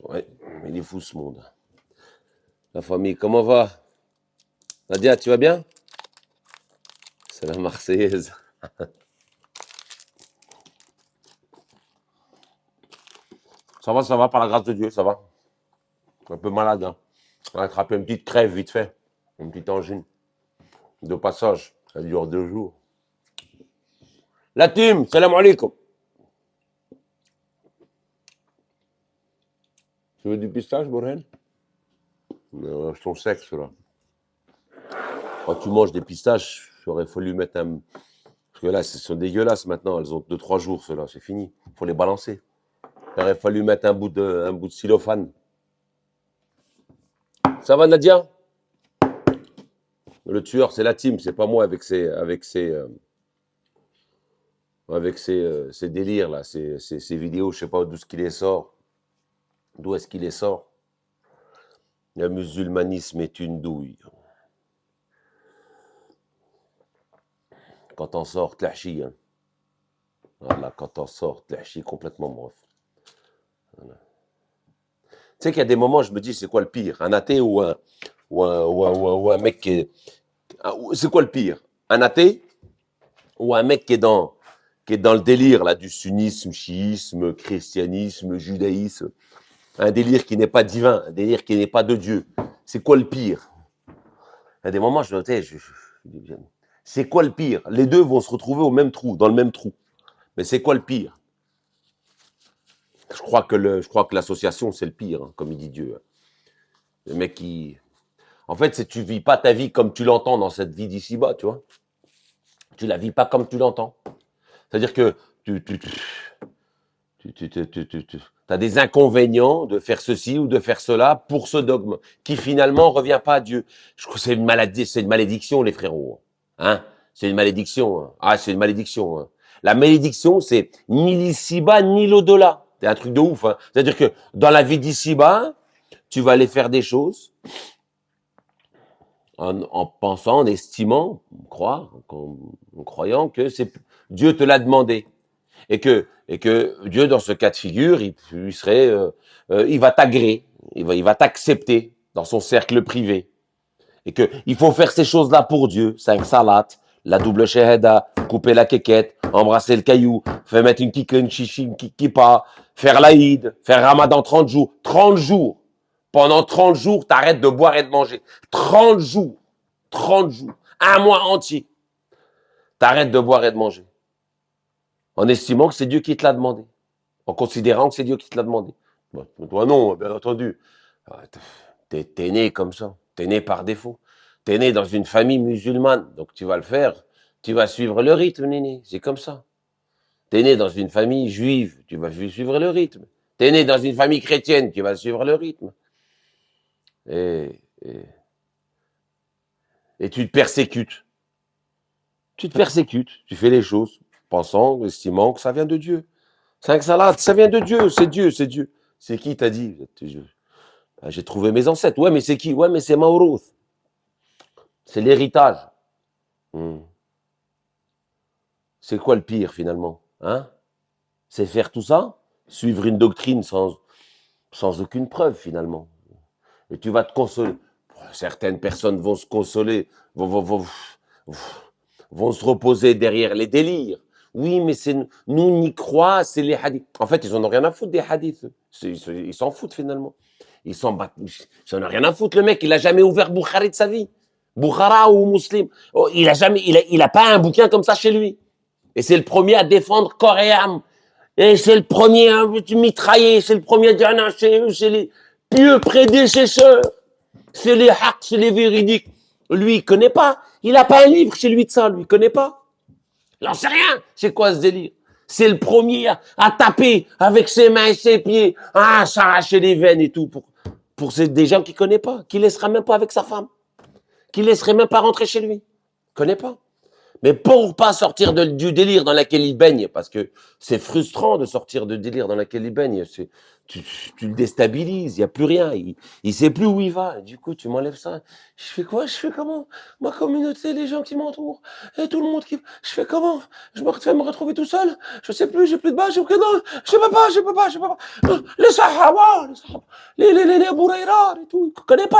Ouais, il est fou ce monde. La famille, comment va? Nadia, tu vas bien? C'est la Marseillaise. Ça va, par la grâce de Dieu, ça va. Un peu malade, hein. On a attrapé une petite crève vite fait. Une petite angine. De passage. Ça dure 2 jours. La team, salam alaikum. Tu veux du pistache, Borel? Ils sont secs, ceux-là. Quand tu manges des pistaches, il aurait fallu mettre un... Parce que là, ce sont dégueulasses maintenant. Elles ont 2-3 jours, ceux-là. C'est fini. Il faut les balancer. Il aurait fallu mettre un bout de cellophane. Ça va, Nadia? Le tueur, c'est la team, c'est pas moi avec ses délires là, ces vidéos, je sais pas d'où est-ce qu'il les sort. D'où est-ce qu'il les sort? Le musulmanisme est une douille. Quand on sort, tlahchi. Hein. Voilà, quand on sort, tlahchi complètement bref. Voilà. Tu sais qu'il y a des moments, je me dis, c'est quoi le pire? Un athée ou un mec qui est... C'est quoi le pire? Un athée ou un mec qui est dans le délire là, du sunnisme, chiisme, christianisme, judaïsme? Un délire qui n'est pas divin, un délire qui n'est pas de Dieu. C'est quoi le pire? Il y a des moments, je notais, c'est quoi le pire? Les deux vont se retrouver au même trou, dans le même trou. Mais c'est quoi le pire? Je crois que l'association, c'est le pire, hein, comme il dit Dieu. Le mec qui... En fait, c'est tu vis pas ta vie comme tu l'entends dans cette vie d'ici-bas, tu vois. Tu la vis pas comme tu l'entends. C'est-à-dire que tu as des inconvénients de faire ceci ou de faire cela pour ce dogme qui finalement revient pas à Dieu. Je crois que c'est une maladie, c'est une malédiction, les frérots. Hein? C'est une malédiction. Hein. Ah, c'est une malédiction. Hein. La malédiction, c'est ni l'ici-bas ni l'au-delà. C'est un truc de ouf. Hein. C'est-à-dire que dans la vie d'ici-bas, tu vas aller faire des choses en pensant, en estimant, en croyant que c'est Dieu te l'a demandé. Et que Dieu, dans ce cas de figure, il va t'agréer, il va t'accepter dans son cercle privé. Et que il faut faire ces choses-là pour Dieu, 5 salates, la double shahada, couper la quéquette, embrasser le caillou, faire mettre une kippa, faire l'Aïd, faire Ramadan 30 jours. 30 jours. Pendant 30 jours, t'arrêtes de boire et de manger. 30 jours. 30 jours. Un mois entier. T'arrêtes de boire et de manger. En estimant que c'est Dieu qui te l'a demandé. En considérant que c'est Dieu qui te l'a demandé. Bon, toi non, bien entendu. T'es né comme ça. T'es né par défaut. T'es né dans une famille musulmane. Donc tu vas le faire. Tu vas suivre le rythme, néné. C'est comme ça. T'es né dans une famille juive. Tu vas suivre le rythme. T'es né dans une famille chrétienne. Tu vas suivre le rythme. Et tu te persécutes. Tu te persécutes. Tu fais les choses pensant, estimant que ça vient de Dieu. 5 salades, ça vient de Dieu, c'est Dieu, c'est Dieu. C'est qui t'a dit? J'ai trouvé mes ancêtres. Ouais, mais c'est qui? Ouais, mais c'est Maurouth. C'est l'héritage. C'est quoi le pire, finalement? Hein? C'est faire tout ça? Suivre une doctrine sans aucune preuve, finalement. Et tu vas te consoler. Certaines personnes vont se consoler, vont se reposer derrière les délires. Oui, mais c'est nous, on y croit, c'est les hadiths. En fait, ils en ont rien à foutre des hadiths. Ils s'en foutent finalement. Ils en ont rien à foutre. Le mec, il a jamais ouvert Bukhari de sa vie. Bukhara ou Muslim. Oh, il a pas un bouquin comme ça chez lui. Et c'est le premier à défendre corps et âme. Et c'est le premier à mitrailler. C'est le premier à dire non, c'est les pieux prédécesseurs. C'est les haqs, c'est les véridiques. Lui, il connaît pas. Il a pas un livre chez lui de ça. Lui, il connaît pas. J'en sais rien. C'est quoi ce délire? C'est le premier à taper avec ses mains et ses pieds, à s'arracher les veines et tout pour des gens qu'il connaît pas, qu'il laissera même pas avec sa femme, qu'il laisserait même pas rentrer chez lui. Il connaît pas. Mais pour pas sortir du délire dans lequel il baigne, parce que c'est frustrant de sortir de délire dans lequel il baigne, tu le déstabilises, il y a plus rien, il sait plus où il va. Du coup, tu m'enlèves ça. Je fais quoi? Je fais comment? Ma communauté, les gens qui m'entourent, et tout le monde qui... Je fais comment? Je vais me retrouver tout seul? Je sais plus, j'ai plus de base, je peux pas. Les sahaba, les Bourayra et tout.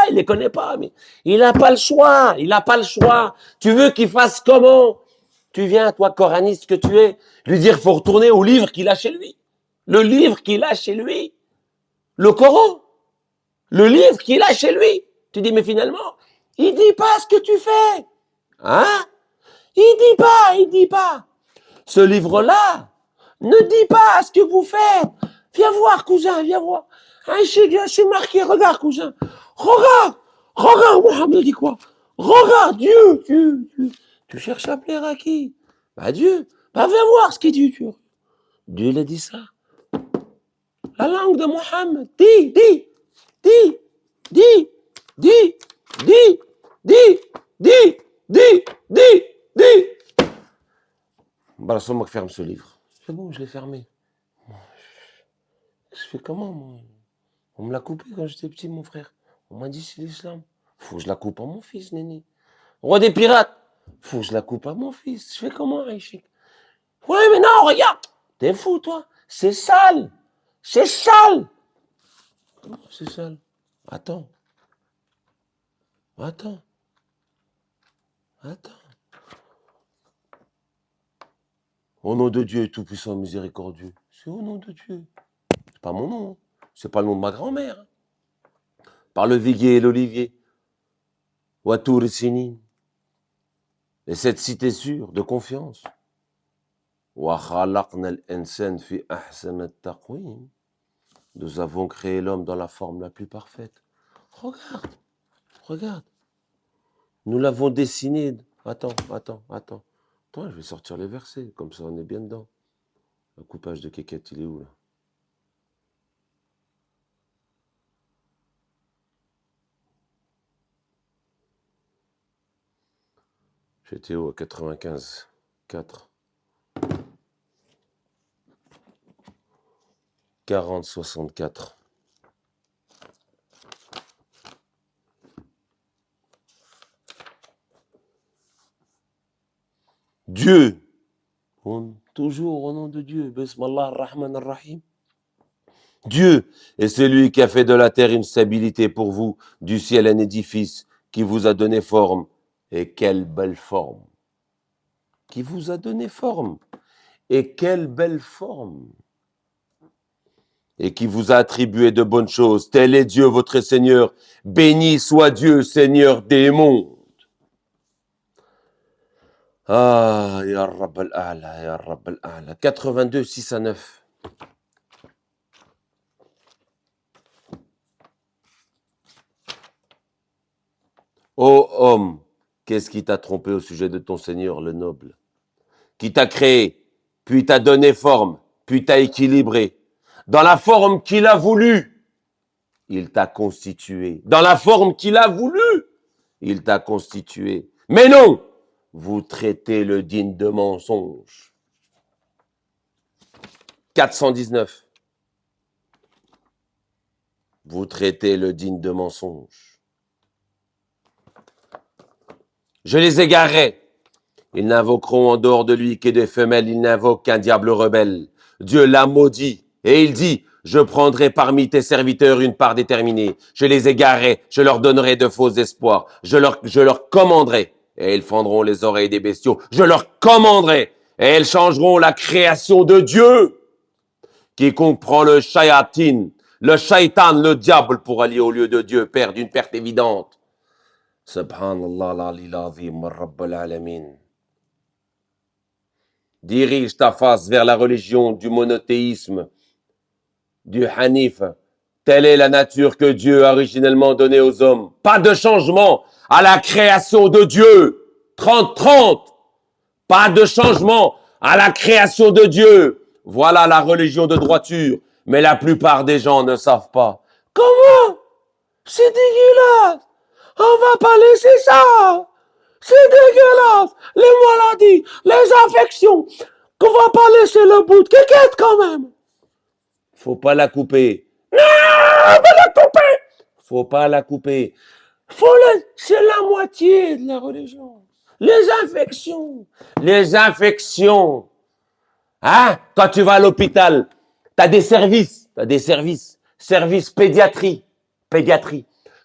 Il les connaît pas, mais il n'a pas le choix, il n'a pas le choix. Tu veux qu'il fasse comment? Tu viens, toi, coraniste que tu es, lui dire faut retourner au livre qu'il a chez lui. Le livre qu'il a chez lui. Le Coran. Le livre qu'il a chez lui. Tu dis, mais finalement, il dit pas ce que tu fais. Hein? Il dit pas. Ce livre-là ne dit pas ce que vous faites. Viens voir, cousin, viens voir. C'est marqué, regarde, cousin. Regarde, Mohamed dit quoi? Regarde, Dieu. Tu cherches à plaire à qui? Bah Dieu. Bah viens voir ce qu'il dit, Dieu. Dieu, il a dit ça. La langue de Mohamed. Dis. Barassomak ferme ce livre. C'est bon, je l'ai fermé. Je fais comment, moi? On me l'a coupé quand j'étais petit, mon frère. On m'a dit c'est l'islam. Faut que je la coupe à mon fils, Néné. Roi des pirates. Faut que je la coupe à mon fils. Je fais comment, Aïchik? Ouais, mais non, regarde. T'es fou, toi. C'est sale. C'est sale. Comment c'est sale? Attends. Au nom de Dieu tout-puissant, miséricordieux. C'est au nom de Dieu. C'est pas mon nom. C'est pas le nom de ma grand-mère. Par le viguier et l'olivier. Watour et Sinin. Et cette cité sûre de confiance. Nous avons créé l'homme dans la forme la plus parfaite. Regarde. Nous l'avons dessiné. Attends. Attends, je vais sortir les versets. Comme ça, on est bien dedans. Le coupage de Kékette, il est où, là? J'étais où? À 95. 4. 40, 64. Dieu. Toujours au nom de Dieu. Bismillah ar-Rahman ar-Rahim. Dieu est celui qui a fait de la terre une stabilité pour vous, du ciel un édifice, qui vous a donné forme. Et quelle belle forme! Qui vous a donné forme. Et quelle belle forme! Et qui vous a attribué de bonnes choses. Tel est Dieu votre Seigneur. Béni soit Dieu, Seigneur des mondes. Ah, ya Rabb al-A'la. 82, 6 à 9. Ô homme, qu'est-ce qui t'a trompé au sujet de ton Seigneur, le noble? Qui t'a créé, puis t'a donné forme, puis t'a équilibré. Dans la forme qu'il a voulu, il t'a constitué. Dans la forme qu'il a voulu, il t'a constitué. Mais non, vous traitez le digne de mensonge. 419. Vous traitez le digne de mensonge. Je les égarerai. Ils n'invoqueront en dehors de lui que des femelles, ils n'invoquent qu'un diable rebelle. Dieu l'a maudit, et il dit, je prendrai parmi tes serviteurs une part déterminée. Je les égarerai, je leur donnerai de faux espoirs. Je leur commanderai, et ils fendront les oreilles des bestiaux. Je leur commanderai, et ils changeront la création de Dieu. Quiconque prend le shayatin, le shaitan, le diable, pour aller au lieu de Dieu, perd d'une perte évidente. Subhanallah l'ali l'azim, Rabbal alamin. Dirige ta face vers la religion du monothéisme, du Hanif. Telle est la nature que Dieu a originellement donnée aux hommes. Pas de changement à la création de Dieu. 30-30. Pas de changement à la création de Dieu. Voilà la religion de droiture. Mais la plupart des gens ne savent pas. Comment? C'est dégueulasse. On va pas laisser ça. C'est dégueulasse. Les maladies, les infections. Qu'on va pas laisser le bout de Kékette quand même. Faut pas la couper. Non, on va la couper. Faut pas la couper. C'est la moitié de la religion. Les infections. Hein? Quand tu vas à l'hôpital, t'as des services. service pédiatrie,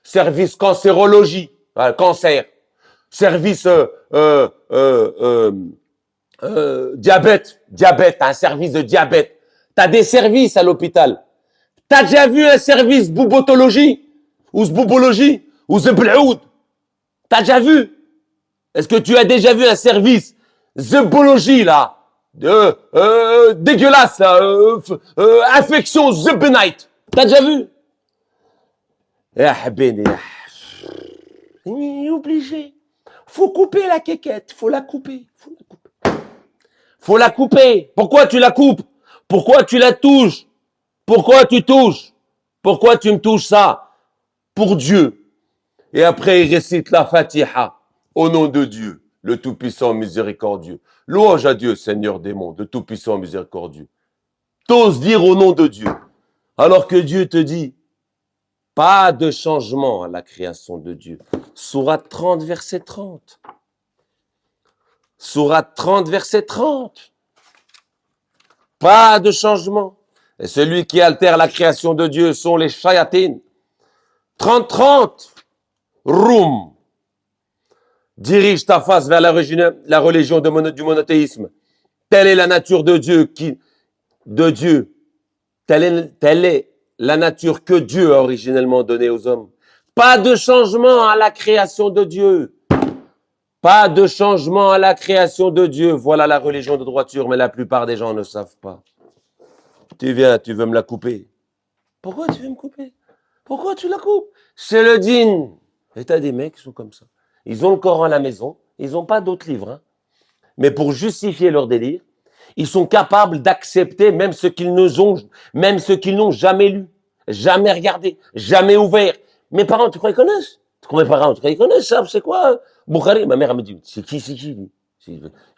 service cancérologie, cancer, service diabète, un service de diabète. T'as des services à l'hôpital. T'as déjà vu un service boubotologie ou zboubologie ou zebloud? T'as déjà vu? Est-ce que tu as déjà vu un service zebologie là, dégueulasse là, infection zebbenite? T'as déjà vu? Ya habeni, il est obligé. Faut couper la quéquette, faut la couper. Faut la couper. Pourquoi tu la coupes? Pourquoi tu la touches? Pourquoi tu touches? Pourquoi tu me touches ça? Pour Dieu. Et après, il récite la Fatiha. Au nom de Dieu, le Tout-Puissant Miséricordieux. Louange à Dieu, Seigneur des mondes, le Tout-Puissant Miséricordieux. T'oses dire au nom de Dieu. Alors que Dieu te dit, pas de changement à la création de Dieu. Sourate 30, verset 30. Sourate 30, verset 30. Pas de changement. Et celui qui altère la création de Dieu sont les shayatines. 30-30. Roum. Dirige ta face vers la religion du monothéisme. Telle est la nature de Dieu Telle est la nature que Dieu a originellement donnée aux hommes. Pas de changement à la création de Dieu. Pas de changement à la création de Dieu. Voilà la religion de droiture, mais la plupart des gens ne savent pas. Tu viens, tu veux me la couper. Pourquoi tu veux me couper? Pourquoi tu la coupes? C'est le dîn. Et t'as des mecs qui sont comme ça. Ils ont le Coran à la maison, ils n'ont pas d'autres livres. Hein. Mais pour justifier leur délire, ils sont capables d'accepter même ce qu'ils n'ont jamais lu, jamais regardé, jamais ouvert. Mes parents, tu crois qu'ils connaissent? Mes parents, tu crois qu'ils connaissent ça? C'est quoi? Bukhari, ma mère, elle me dit, c'est qui lui? Je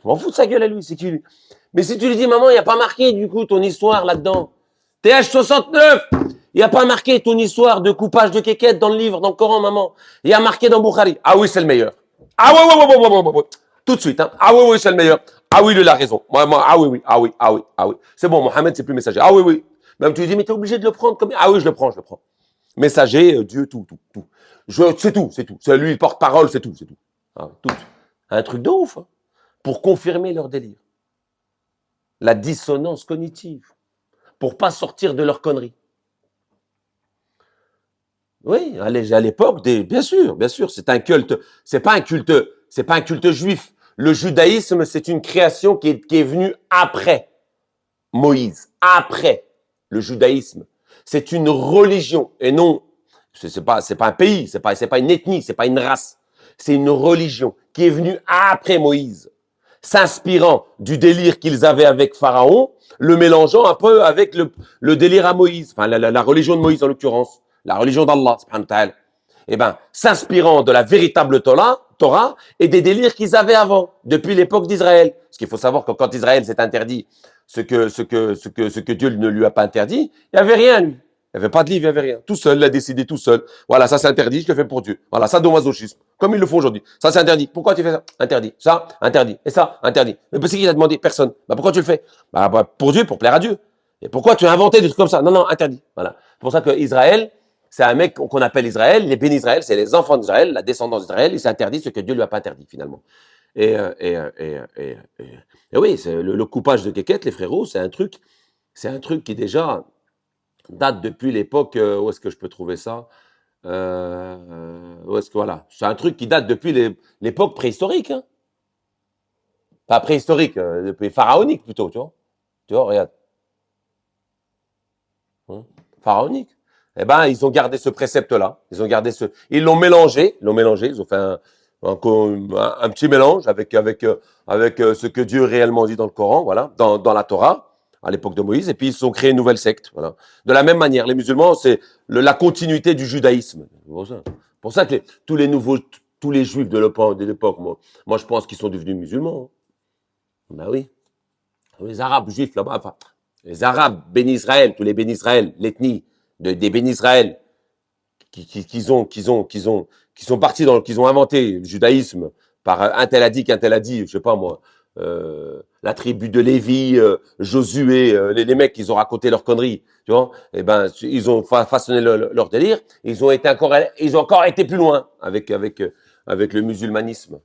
m'en fous de sa gueule à lui, c'est qui lui? Mais si tu lui dis, maman, il n'y a pas marqué, du coup, ton histoire là-dedans. TH69, il n'y a pas marqué ton histoire de coupage de kékette dans le livre, dans le Coran, maman. Il y a marqué dans Bukhari. Ah oui, c'est le meilleur. Ah ouais. Tout de suite, hein. Ah oui, c'est le meilleur. Ah oui, il a raison. Ah oui. C'est bon, Mohamed, c'est plus messager. Ah oui. Même tu lui dis, mais t'es obligé de le prendre comme... Ah oui, je le prends. Messager, Dieu, tout. C'est tout. C'est lui, porte-parole, c'est tout. Ah, tout. Un truc de ouf, hein. Pour confirmer leur délire. La dissonance cognitive. Pour pas sortir de leur connerie. Oui, à l'époque, bien sûr, c'est un culte. C'est pas un culte juif. Le judaïsme, c'est une création qui est venue après Moïse, après le judaïsme. C'est une religion et non, c'est pas un pays, c'est pas une ethnie, c'est pas une race. C'est une religion qui est venue après Moïse, s'inspirant du délire qu'ils avaient avec Pharaon, le mélangeant un peu avec le délire à Moïse, enfin la religion de Moïse en l'occurrence, la religion d'Allah, subhanahu wa ta'ala. Eh ben, s'inspirant de la véritable Torah et des délires qu'ils avaient avant, depuis l'époque d'Israël. Parce qu'il faut savoir que quand Israël s'est interdit ce que Dieu ne lui a pas interdit, il n'y avait rien, lui. Il n'y avait pas de livre, il n'y avait rien. Tout seul, il a décidé tout seul. Voilà, ça c'est interdit, je le fais pour Dieu. Voilà, ça masochisme, comme ils le font aujourd'hui. Ça c'est interdit. Pourquoi tu fais ça? Interdit. Ça, interdit. Et ça, interdit. Mais parce qu'il t'a demandé? Personne. Bah pourquoi tu le fais? Bah pour Dieu, pour plaire à Dieu. Et pourquoi tu as inventé des trucs comme ça? Non, interdit. Voilà. C'est pour ça que Israël, c'est un mec qu'on appelle Israël, les bénis Israël, c'est les enfants d'Israël, la descendance d'Israël, il s'interdit ce que Dieu lui a pas interdit finalement. Et oui, c'est le coupage de kékette, les frérots, c'est un truc qui déjà date depuis l'époque, où est-ce que je peux trouver ça? Voilà, c'est un truc qui date depuis l'époque préhistorique, hein. Pas préhistorique, depuis pharaonique plutôt, tu vois, regarde. Pharaonique. Eh ben, ils ont gardé ce précepte-là. Ils l'ont mélangé. Ils ont fait un petit mélange avec ce que Dieu réellement dit dans le Coran, voilà, dans la Torah, à l'époque de Moïse. Et puis, ils ont créé une nouvelle secte, voilà. De la même manière, les musulmans, c'est la continuité du judaïsme. C'est pour ça que tous les juifs de l'époque, moi, je pense qu'ils sont devenus musulmans. Ben oui. Les Arabes juifs là-bas, enfin, les Arabes, Béni Israël, tous les Béni Israël, l'ethnie des Béni Israël, qui sont partis qui ont inventé le judaïsme par un tel a dit, je sais pas moi, la tribu de Lévi, Josué, les mecs, ils ont raconté leurs conneries, tu vois. Eh ben, ils ont façonné leur délire. Ils ont encore été plus loin avec le musulmanisme,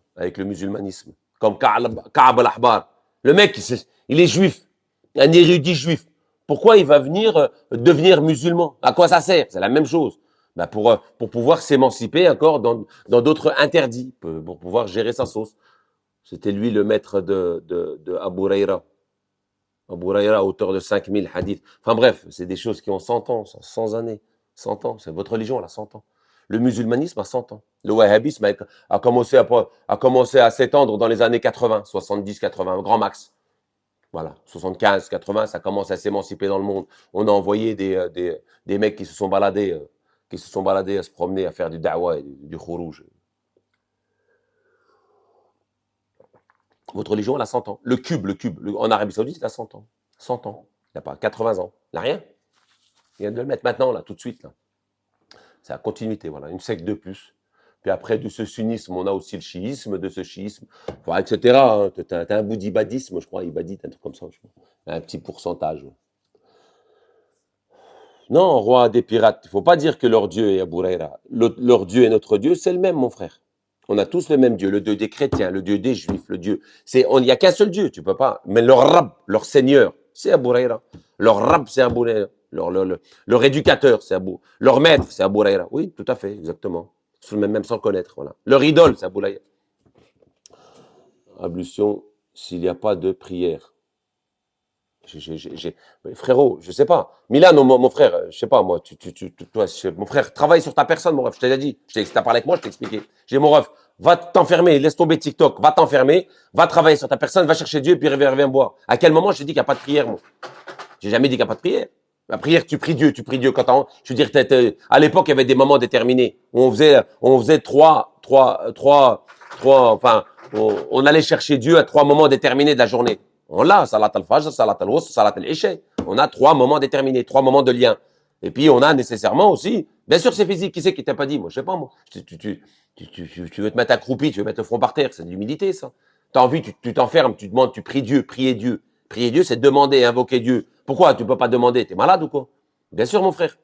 comme Ka'b al-Ahbar. Le mec, il est juif, un érudit juif. Pourquoi il va venir devenir musulman? À quoi ça sert? C'est la même chose. Ben pour pouvoir s'émanciper encore dans d'autres interdits, pour pouvoir gérer sa sauce. C'était lui le maître de Abu Huraira. Abu Huraira, auteur de 5000 hadiths. Enfin bref, c'est des choses qui ont 100 ans, 100 années. 100 ans, c'est votre religion, elle a 100 ans. Le musulmanisme a 100 ans. Le wahhabisme a commencé à s'étendre dans les années 80, 70, 80, grand max. Voilà, 75, 80, ça commence à s'émanciper dans le monde. On a envoyé des mecs qui se sont baladés à se promener, à faire du da'wah et du khourouj. Votre religion, elle a 100 ans. Le cube, en Arabie Saoudite, il a 100 ans. 100 ans. Il n'a pas 80 ans. Il n'a rien. Il vient de le mettre maintenant, là, tout de suite. Là. C'est la continuité, voilà. Une secte de plus. Puis après, de ce sunnisme, on a aussi le chiisme, de ce chiisme, enfin, etc. Hein. Tu as un bout d'ibadisme, je crois, ibadite, un truc comme ça. Je crois. Un petit pourcentage. Non, roi des pirates, il ne faut pas dire que leur Dieu est Abu Huraira. Leur Dieu et notre Dieu, c'est le même, mon frère. On a tous le même Dieu, le Dieu des chrétiens, le Dieu des juifs, le Dieu. Il n'y a qu'un seul Dieu, tu peux pas. Mais leur Rab, leur Seigneur, c'est Abu Huraira. Leur Rab, c'est Abu Huraira. Leur éducateur, c'est Abu. Leur maître, c'est Abu Huraira. Oui, tout à fait, exactement. Même sans connaître, voilà. Leur idole, c'est Abu Huraira. Ablution, s'il n'y a pas de prière. Frérot, je sais pas. Milan, mon frère, je sais pas, moi, toi, mon frère, travaille sur ta personne, mon ref, je t'ai déjà dit. T'as parlé avec moi, je t'ai expliqué. J'ai mon ref, va t'enfermer, laisse tomber TikTok, va t'enfermer, va travailler sur ta personne, va chercher Dieu, puis reviens boire. À quel moment je t'ai dit qu'il n'y a pas de prière, moi? J'ai jamais dit qu'il n'y a pas de prière. La prière, tu pries Dieu quand je veux dire, à l'époque, il y avait des moments déterminés. Où on faisait enfin, on allait chercher Dieu à 3 moments déterminés de la journée. On l'a, salat al-fajr, salat al-wusr, salat al-isha. On a 3 moments déterminés, 3 moments de lien. Et puis, on a nécessairement aussi, bien sûr, c'est physique. Qui c'est qui t'a pas dit? Moi, je sais pas, moi. Tu veux te mettre accroupi, tu veux mettre le front par terre. C'est de l'humilité, ça. T'as envie, tu t'enfermes, tu demandes, tu pries Dieu, prier Dieu. Prier Dieu, c'est demander, invoquer Dieu. Pourquoi? Tu peux pas demander. T'es malade ou quoi? Bien sûr, mon frère.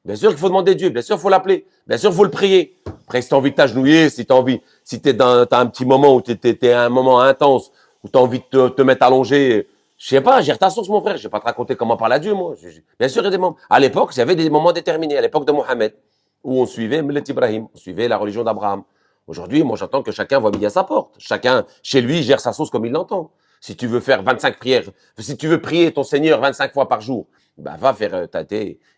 Bien sûr qu'il faut demander Dieu. Bien sûr, il faut l'appeler. Bien sûr, il faut le prier. Après, si t'as envie de t'agenouiller, si t'as un petit moment où t'es à un moment intense, où tu as envie de te mettre allongé, je sais pas, gère ta source, mon frère. Je vais pas te raconter comment parler à Dieu, moi. Bien sûr, il y a des moments. À l'époque, il y avait des moments déterminés. À l'époque de Mohammed, où on suivait Millet Ibrahim, on suivait la religion d'Abraham. Aujourd'hui, moi, j'entends que chacun voit midi à sa porte. Chacun, chez lui, gère sa sauce comme il l'entend. Si tu veux faire 25 prières, si tu veux prier ton Seigneur 25 fois par jour, bah, va faire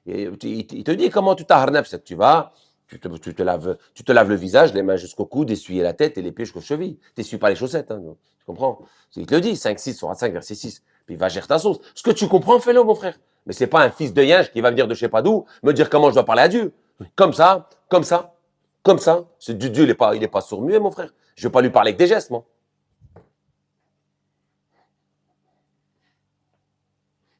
il te dit comment tu t'arnafs, c'est que tu vas, tu te laves le visage, les mains jusqu'au coude, essuyer la tête et les pieds jusqu'aux chevilles. T'essuies pas les chaussettes, hein, tu comprends? Il te le dit, 5-6, sur 5, verset 6. Puis va gérer ta sauce. Ce que tu comprends, fais-le, mon frère. Mais c'est pas un fils de yinge qui va venir de je sais pas d'où, me dire comment je dois parler à Dieu. Comme ça, comme ça, comme ça. C'est Dieu, il est pas sourd-muet, mon frère. Je vais pas lui parler avec des gestes, moi.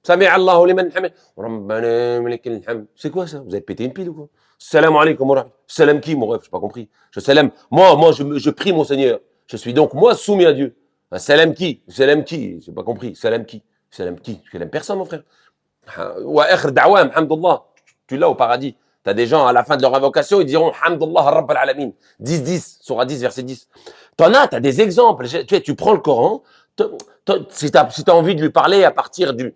Sami Allahu liman hamid. Rabbana lakal hamd. C'est quoi ça? Vous avez pété une pile ou quoi? Salam alaikum wa rahmatullahi. Salam qui, mon ref? J'ai pas compris. Je salam. Moi, je prie mon Seigneur. Je suis donc, moi, soumis à Dieu. Un salam qui? Salam qui? J'ai pas compris. Salam qui? Salam qui? Je n'aime personne, mon frère. Wa akhir da'wam, hamdullah. Tu l'as au paradis. T'as des gens, à la fin de leur invocation, ils diront hamdullah rabbal alamin. 10-10, surah 10, verset 10. T'as des exemples. Tu prends le Coran, si tu as envie de lui parler à partir d'une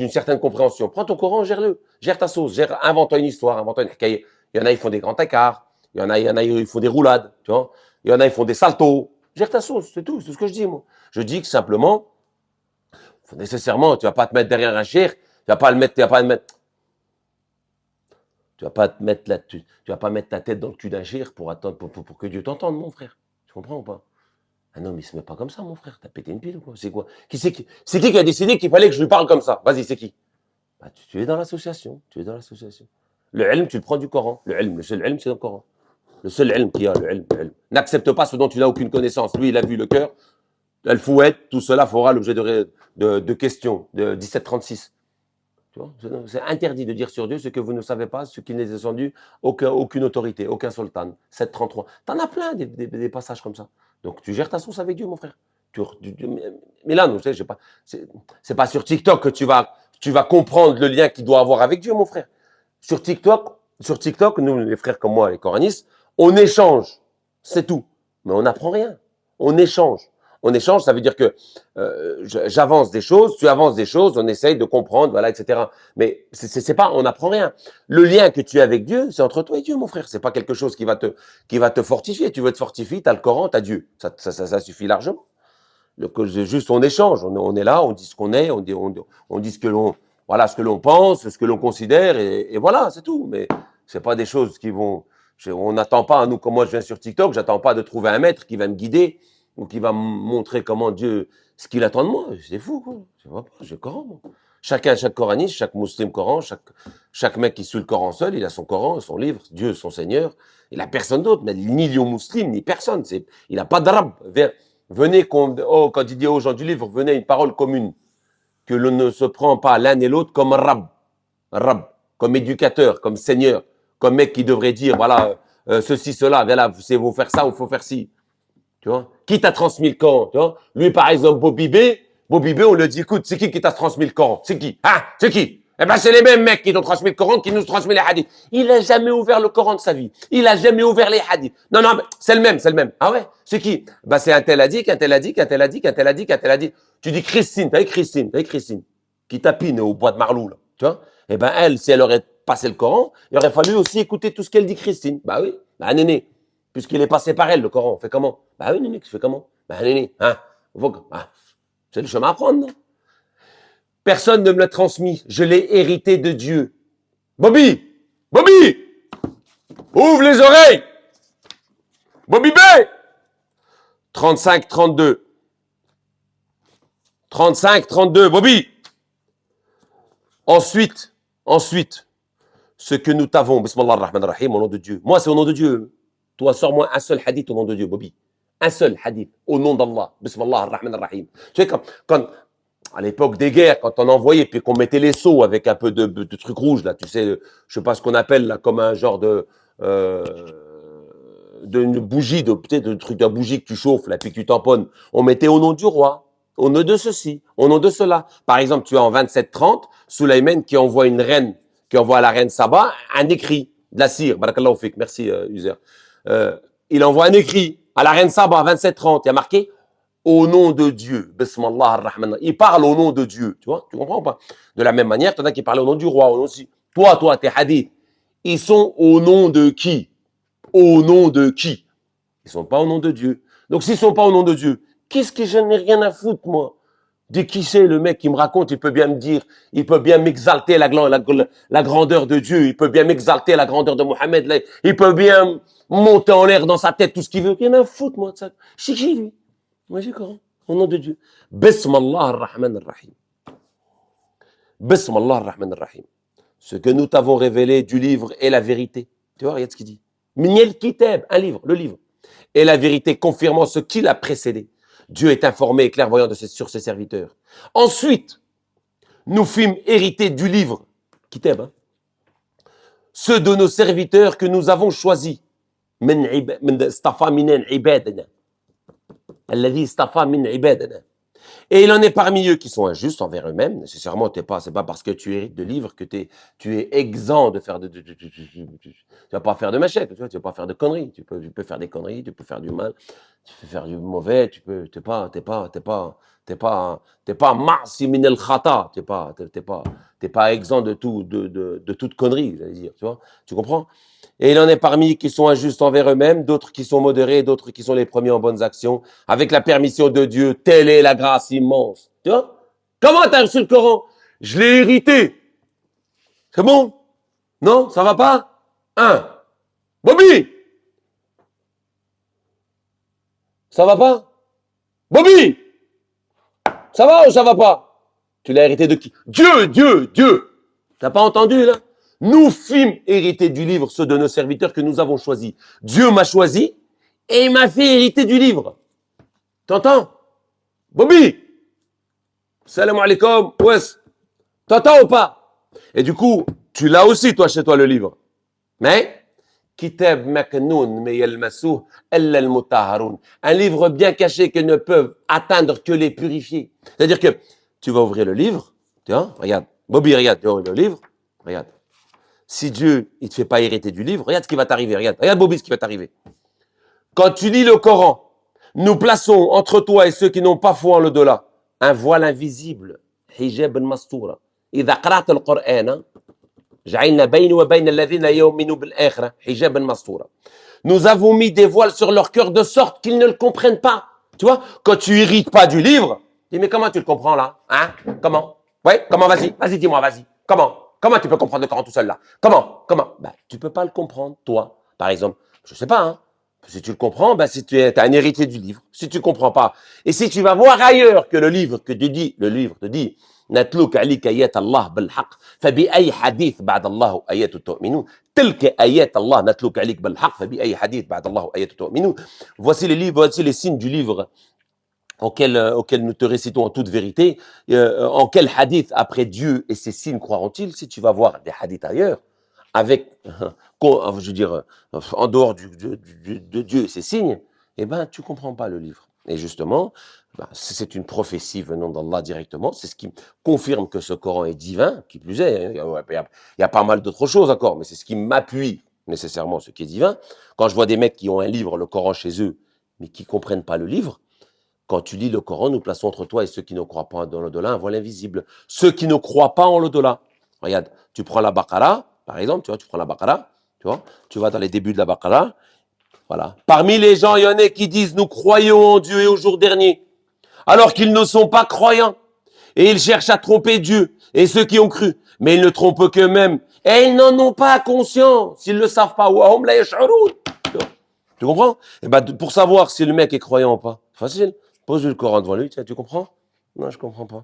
certaine compréhension, prends ton Coran, gère-le, gère ta sauce, invente-toi une histoire, invente-toi une hikaye. Il y en a, ils font des grands écarts, il y en a, ils font des roulades, tu vois. Il y en a, ils font des saltos. Gère ta sauce, c'est tout, c'est ce que je dis, moi. Je dis que simplement, nécessairement, tu vas pas te mettre derrière un chir, tu vas pas mettre ta tête dans le cul d'un chir pour attendre, pour que Dieu t'entende, mon frère. Tu comprends ou pas? Ah non, mais il se met pas comme ça, mon frère. T'as pété une pile ou quoi? C'est quoi? C'est qui a décidé qu'il fallait que je lui parle comme ça? Vas-y, c'est qui? Bah, tu es dans l'association. Tu es dans l'association. Le ilm, tu le prends du Coran. Le seul ilm, c'est le Coran. Le seul ilm qu'il y a, le ilm. N'accepte pas ce dont tu n'as aucune connaissance. Lui, il a vu le cœur. Elle fouette. Tout cela fera l'objet de questions de 1736. Tu vois? C'est interdit de dire sur Dieu ce que vous ne savez pas, ce qu'il n'est descendu, aucune autorité, aucun sultan. 733. T'en as plein des passages comme ça. Donc tu gères ta source avec Dieu, mon frère. Mais là, non, je sais pas. C'est pas sur TikTok que tu vas comprendre le lien qu'il doit avoir avec Dieu, mon frère. Sur TikTok, nous, les frères comme moi, les coranistes, on échange. C'est tout. Mais on n'apprend rien. On échange. On échange, ça veut dire que j'avance des choses, tu avances des choses, on essaye de comprendre, voilà, etc. Mais c'est pas, on n'apprend rien. Le lien que tu as avec Dieu, c'est entre toi et Dieu, mon frère. C'est pas quelque chose qui va te fortifier. Tu veux te fortifier, t'as le Coran, t'as Dieu. Ça suffit largement. Juste on échange. On est là, on dit ce qu'on est, on dit ce que l'on, voilà, ce que l'on pense, ce que l'on considère, et voilà, c'est tout. Mais c'est pas des choses qui vont. On n'attend pas, nous, comme moi je viens sur TikTok, j'attends pas de trouver un maître qui va me guider ou qui va me montrer comment Dieu, ce qu'il attend de moi. C'est fou, quoi. Je vois pas, j'ai le Coran, moi. Chaque coraniste, chaque musulman Coran, chaque mec qui suit le Coran seul, il a son Coran, son livre, Dieu, son Seigneur. Il a personne d'autre, ni lion musulman, ni personne. Il n'a pas d'arabe. Venez, quand il dit aux gens du livre, venez une parole commune, que l'on ne se prend pas l'un et l'autre comme rab, comme éducateur, comme seigneur, comme mec qui devrait dire, voilà, ceci, cela, voilà, c'est faut faire ça ou faut faire ci. Tu vois? Qui t'a transmis le Coran? Tu vois? Lui, par exemple, Bobby B, on lui dit, écoute, c'est qui t'a transmis le Coran? C'est qui? Hein? C'est qui? Eh ben, c'est les mêmes mecs qui t'ont transmis le Coran qui nous transmettent les hadiths. Il a jamais ouvert le Coran de sa vie. Il a jamais ouvert les hadiths. Non, mais c'est le même. Ah ouais? C'est qui? Ben, c'est un tel a dit, qu'un tel a dit, qu'un tel a dit, qu'un tel a dit, qu'un tel a dit. Tu dis Christine, t'as vu Christine, qui tapine au bois de Marlou, là. Tu vois? Eh ben, elle, si elle aurait passé le Coran, il aurait fallu aussi écouter tout ce qu'elle dit Christine. Bah oui. Bah, néné. Puisqu'il est passé par elle, le Coran. On fait comment? Bah oui, néné, tu fais comment? Bah, néné, hein? C'est le chemin à prendre, non? Personne ne me l'a transmis. Je l'ai hérité de Dieu. Bobby! Ouvre les oreilles! Bobby B! 35-32. 35-32, Bobby! Ensuite, ce que nous t'avons, bismillah ar-Rahman ar-Rahim, au nom de Dieu. Moi, c'est au nom de Dieu. Toi, sors-moi un seul hadith au nom de Dieu, Bobby. Un seul hadith au nom d'Allah. Bismillah ar-Rahman ar-Rahim. Tu sais, quand à l'époque des guerres, quand on envoyait, puis qu'on mettait les seaux avec un peu de trucs rouges, là, tu sais, je sais pas ce qu'on appelle, là, comme un genre de une bougie, peut-être de truc à bougie que tu chauffes, là, puis que tu tamponnes. On mettait au nom du roi, au nom de ceci, au nom de cela. Par exemple, tu es en 27-30, Souleyman qui envoie à la reine Saba un écrit de la cire. Barakallahu fik. Merci, Uzer. Il envoie un écrit à la reine Saba à 27-30. Il y a marqué au nom de Dieu. Bismillah ar-Rahman. Il parle au nom de Dieu. Tu vois? Tu comprends ou pas? De la même manière, tu en as qui parlent au nom du roi. Au nom aussi. Toi, tes hadiths, ils sont au nom de qui? Au nom de qui? Ils sont pas au nom de Dieu. Donc, s'ils sont pas au nom de Dieu, qu'est-ce que je n'ai rien à foutre, moi? De qui c'est le mec qui me raconte, il peut bien me dire, il peut bien m'exalter la grandeur de Dieu, il peut bien m'exalter la grandeur de Mohammed, il peut bien monter en l'air dans sa tête tout ce qu'il veut. Rien à foutre, moi, de ça. C'est qui, lui? Moi, j'ai le Coran, au nom de Dieu. Bismillah ar-Rahman ar-Rahim. Bismillah ar-Rahman ar-Rahim. Ce que nous t'avons révélé du livre est la vérité. Tu vois, regarde ce qu'il dit. Minyel Kitab, un livre, le livre. Et la vérité confirmant ce qui l'a précédé. Dieu est informé et clairvoyant sur ses serviteurs. Ensuite, nous fîmes hériter du livre, Kitab, hein, ceux de nos serviteurs que nous avons choisis. Et il en est parmi eux qui sont injustes envers eux-mêmes. Nécessairement, c'est pas parce que tu hérites de livres que tu es exempt de faire tu vas pas faire de machette, tu vas pas faire de conneries. Tu peux faire des conneries, tu peux faire du mal, tu peux faire du mauvais, t'es pas ma'si min al khata, t'es pas exempt de toute connerie, j'allais dire, tu vois. Tu comprends? Et il en est parmi qui sont injustes envers eux-mêmes, d'autres qui sont modérés, d'autres qui sont les premiers en bonnes actions. Avec la permission de Dieu, telle est la grâce immense. Tu vois? Comment t'as reçu le Coran? Je l'ai hérité. C'est bon? Non? Ça va pas? Bobby! Ça va pas? Bobby! Ça va ou ça va pas? Tu l'as hérité de qui? Dieu! T'as pas entendu, là? Nous fîmes hériter du livre ceux de nos serviteurs que nous avons choisis. Dieu m'a choisi et il m'a fait hériter du livre. T'entends? Bobby! Salam alaikum, Wes. T'entends ou pas? Et du coup, tu l'as aussi, toi, chez toi, le livre. Mais, Kitab maknoun mais yalmasouh illa al-mutahharun. Un livre bien caché que ne peuvent atteindre que les purifiés. C'est-à-dire que tu vas ouvrir le livre, tu vois, regarde, Bobby, regarde, tu ouvres le livre, regarde. Si Dieu, il te fait pas hériter du livre, regarde ce qui va t'arriver, regarde Bobby, ce qui va t'arriver. Quand tu lis le Coran, nous plaçons entre toi et ceux qui n'ont pas foi en l'au-delà un voile invisible. Hijab al-mastoura. إذا قرأت القرآن جعلنا بين وبين الذين يؤمنون بالآخرة حجابا مستورا. Nous avons mis des voiles sur leur cœur de sorte qu'ils ne le comprennent pas. Tu vois, quand tu hérites pas du livre, dis mais comment tu le comprends là? Hein? Comment? Ouais, comment? Vas-y, dis-moi, vas-y. Comment tu peux comprendre le Coran tout seul là? Comment? Bah, tu peux pas le comprendre, toi. Par exemple, je sais pas, hein. Si tu le comprends, bah, si tu es un héritier du livre. Si tu comprends pas. Et si tu vas voir ailleurs que le livre te dit, نتلوك عليك آيات الله بالحق فبأي حديث بعد الله وآياته تؤمنون تلك آيات الله نتلوك عليك بالحق فبأي حديث بعد الله وآياته تؤمنون. Voici les livres, voici les signes du livre auquel nous te récitons en toute vérité. En quel hadith après Dieu et ses signes croiront-ils? Si tu vas voir des hadiths ailleurs, avec, je veux dire, en dehors de Dieu et ses signes, eh ben, tu comprends pas le livre. Et justement, c'est une prophétie venant d'Allah directement, c'est ce qui confirme que ce Coran est divin, qui plus est, il y a pas mal d'autres choses encore, mais c'est ce qui m'appuie nécessairement ce qui est divin. Quand je vois des mecs qui ont un livre, le Coran chez eux, mais qui comprennent pas le livre, quand tu lis le Coran, nous plaçons entre toi et ceux qui ne croient pas dans l'au-delà un voile invisible. Ceux qui ne croient pas en l'au-delà. Regarde, tu prends la Baqara, par exemple, tu vois, tu prends la Baqara, tu vois, tu vas dans les débuts de la Baqara, voilà. Parmi les gens, il y en a qui disent, nous croyons en Dieu et au jour dernier, alors qu'ils ne sont pas croyants. Et ils cherchent à tromper Dieu et ceux qui ont cru. Mais ils ne trompent qu'eux-mêmes. Et ils n'en ont pas conscience. Ils ne le savent pas. Tu comprends? Et ben, pour savoir si le mec est croyant ou pas, facile. Pose le Coran devant lui. Tiens, tu comprends? Non, je comprends pas.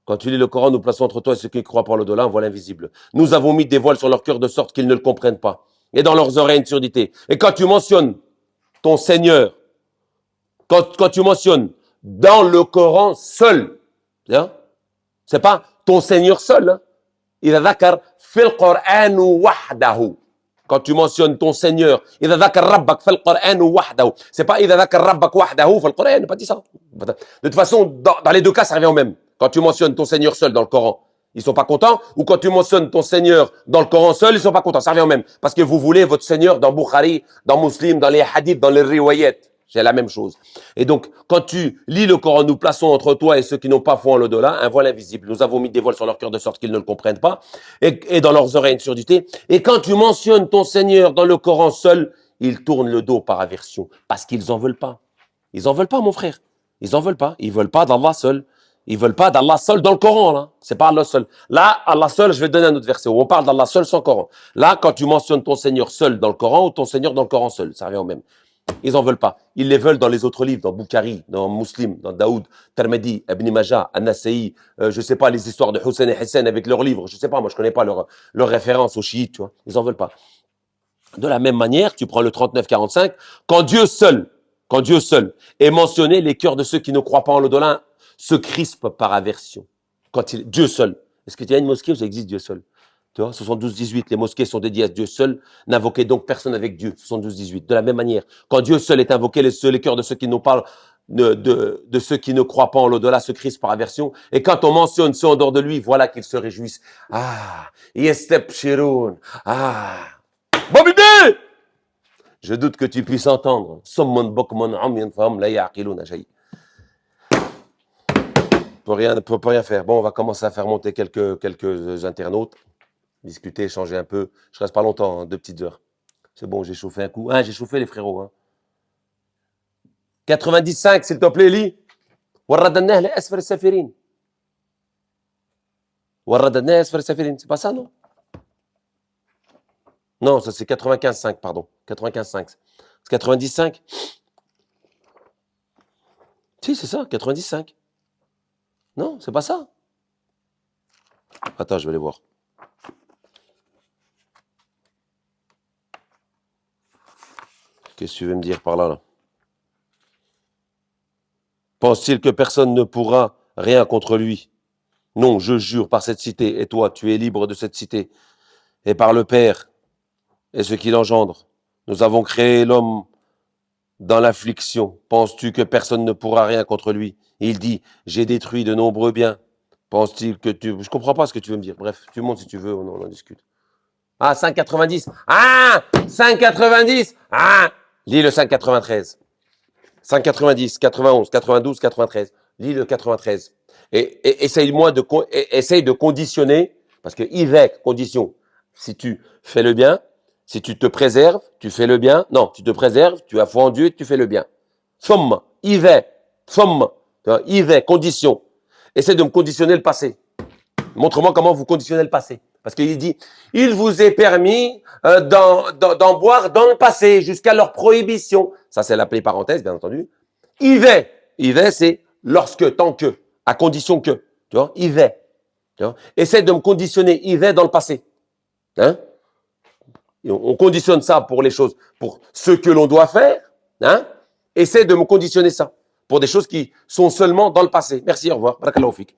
Quand tu lis le Coran, nous plaçons entre toi et ceux qui croient par l'au-delà un voile invisible. Nous avons mis des voiles sur leur cœur de sorte qu'ils ne le comprennent pas. Et dans leurs oreilles une surdité. Et quand tu mentionnes ton Seigneur, quand tu mentionnes dans le Coran seul, c'est pas ton Seigneur seul. Hein. Il a dhakar fil Qur'an wahdahu. Quand tu mentionnes ton Seigneur, il a dhakar rabbak fil Qur'an wahdahu. C'est pas il a dhakar rabbak wahdahu fil Qur'an, n'a pas dit ça. De toute façon, dans les deux cas, ça revient au même. Quand tu mentionnes ton Seigneur seul dans le Coran, ils sont pas contents, ou quand tu mentionnes ton Seigneur dans le Coran seul, ils sont pas contents. Ça revient au même. Parce que vous voulez votre Seigneur dans Bukhari, dans Muslim, dans les hadiths, dans les riwayat. C'est la même chose. Et donc, quand tu lis le Coran, nous plaçons entre toi et ceux qui n'ont pas foi en l'au-delà un voile invisible. Nous avons mis des voiles sur leur cœur de sorte qu'ils ne le comprennent pas, et dans leurs oreilles une surdité. Et quand tu mentionnes ton Seigneur dans le Coran seul, ils tournent le dos par aversion, parce qu'ils en veulent pas. Ils en veulent pas, mon frère. Ils en veulent pas. Ils veulent pas d'Allah seul. Ils veulent pas d'Allah seul dans le Coran, là. C'est pas Allah seul. Là, Allah seul, je vais te donner un autre verset où on parle d'Allah seul sans Coran. Là, quand tu mentionnes ton Seigneur seul dans le Coran ou ton Seigneur dans le Coran seul, ça revient au même. Ils en veulent pas. Ils les veulent dans les autres livres, dans Bukhari, dans Muslim, dans Daoud, Tirmidhi, Ibn Majah, An-Nasa'i, je sais pas, les histoires de Hussein et Hassan avec leurs livres, je sais pas, moi je connais pas leur référence aux chiites, tu vois. Ils en veulent pas. De la même manière, tu prends le 39-45, quand Dieu seul est mentionné, les cœurs de ceux qui ne croient pas en l'au-delà se crispent par aversion. Dieu seul. Est-ce qu'il y a une mosquée où ça existe Dieu seul? Tu vois, 72-18, les mosquées sont dédiées à Dieu seul. N'invoquez donc personne avec Dieu. 72-18. De la même manière, quand Dieu seul est invoqué, les cœurs de ceux qui n'ont pas, de ceux qui ne croient pas en l'au-delà se crispent par aversion. Et quand on mentionne ceux en dehors de lui, voilà qu'ils se réjouissent. Ah, yastabshirun. Ah. Bobby! Je doute que tu puisses entendre. Summun bukmun umyun fahum la ya'qiluna shay. Pour rien faire. Bon, on va commencer à faire monter quelques internautes. Discuter, échanger un peu. Je reste pas longtemps, hein, 2 petites heures. C'est bon, j'ai chauffé un coup. Ah, j'ai chauffé les frérots. Hein. 95, s'il te plaît, lis. Warradannah li asfar safirin. Warradannah asfar safirin. C'est pas ça, non? Non, ça c'est 95,5, pardon. 95,5. C'est 95. Si, c'est ça, 95. Non, c'est pas ça. Attends, je vais aller voir. Qu'est-ce que tu veux me dire par là, là? Pense-t-il que personne ne pourra rien contre lui? Non, je jure par cette cité, et toi, tu es libre de cette cité, et par le Père, et ce qui l'engendre, Nous avons créé l'homme dans l'affliction. Penses-tu que personne ne pourra rien contre lui? Il dit, j'ai détruit de nombreux biens. Pense-t-il que tu... Je comprends pas ce que tu veux me dire. Bref, tu montes si tu veux, on en discute. Ah, 5,90. Ah, 5,90. Ah, lis le 5,93. 5,90, 91, 92, 93. Lis le 93. Et essaye de conditionner, parce que IVEC, condition. Si tu fais le bien, si tu te préserves, tu fais le bien. Non, tu te préserves, tu as foi en Dieu, tu fais le bien. Somme, IVEC, somme, IVEC, condition. Essaye de me conditionner le passé. Montre-moi comment vous conditionnez le passé. Parce qu'il dit, il vous est permis d'en boire dans le passé jusqu'à leur prohibition. Ça, c'est l'appelé parenthèse, bien entendu. Ivet, c'est lorsque, tant que, à condition que. Tu vois, Ivet. Essaie de me conditionner Ivet dans le passé. Hein? Et on conditionne ça pour les choses, pour ce que l'on doit faire. Hein? Essaie de me conditionner ça pour des choses qui sont seulement dans le passé. Merci, au revoir. Barakallahu fik.